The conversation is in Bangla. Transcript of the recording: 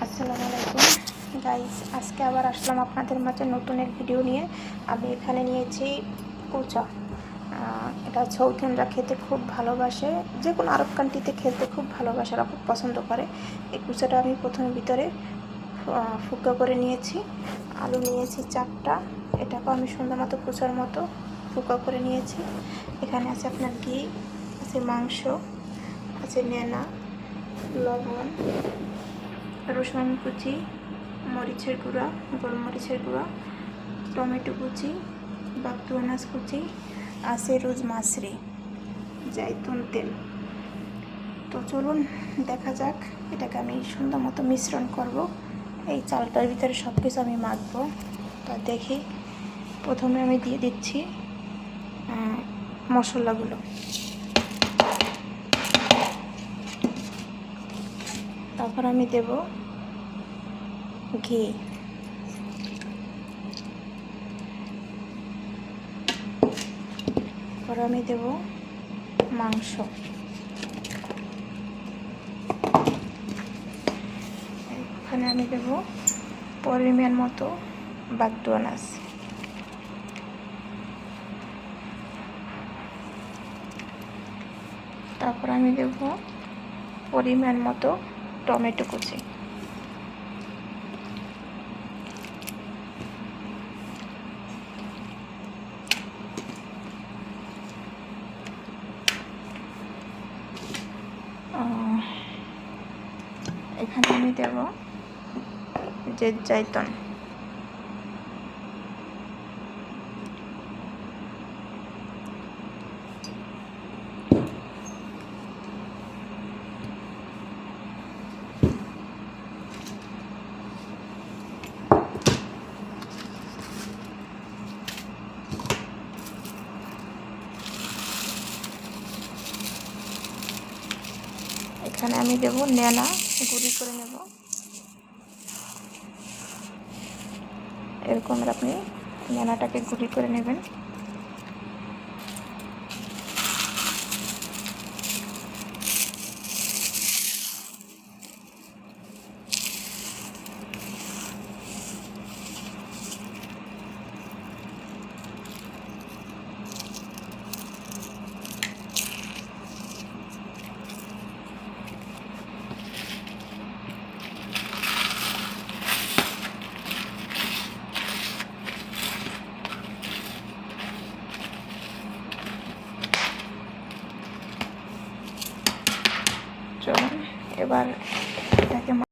আসসালামু আলাইকুম গাইস, আজকে আবার আসলাম আপনাদের মাঝে নতুন এক ভিডিও নিয়ে। আমি এখানে নিয়েছি কুচা। এটা সৌথিনরা খেতে খুব ভালোবাসে, যে কোনো আরব কান্ট্রিতে খেতে খুব ভালোবাসে, ওরা খুব পছন্দ করে। এই কুচাটা আমি প্রথমে ভিতরে ফুকা করে নিয়েছি। আলু নিয়েছি 4টা, এটাকেও আমি সুন্দর মতো কুচার মতো ফুকা করে নিয়েছি। এখানে আছে আপনার ঘি, আছে মাংস, আছে নেনা, লবণ, রসুন কুচি, মরিচের গুঁড়া, গোলমরিচের গুঁড়া, টমেটো কুচি, বাকটুয়ানাস কুচি, আছে রোজ মাছরি, জাইতুন তেল। তো চলুন দেখা যাক, এটাকে আমি সুন্দর মতো মিশ্রণ করব। এই চালটার ভিতরে সব কিছু আমি মাখবো। তা দেখি, প্রথমে আমি দিয়ে দিচ্ছি মশলাগুলো। তারপর আমি দেব ঘি, তারপর আমি দেব মাংস, এখানে আমি দেব পরিমাণ মতো বাকটুয়ানাস, তারপর আমি দেব পরিমাণ মতো টমেটো কুচি, এখানে আমি দেব জাইতুন, এখানে আমি দেব নেনা, গুঁড়ি করে নেব। এরকম আপনি নেনাটাকে গুঁড়ি করে নেবেন।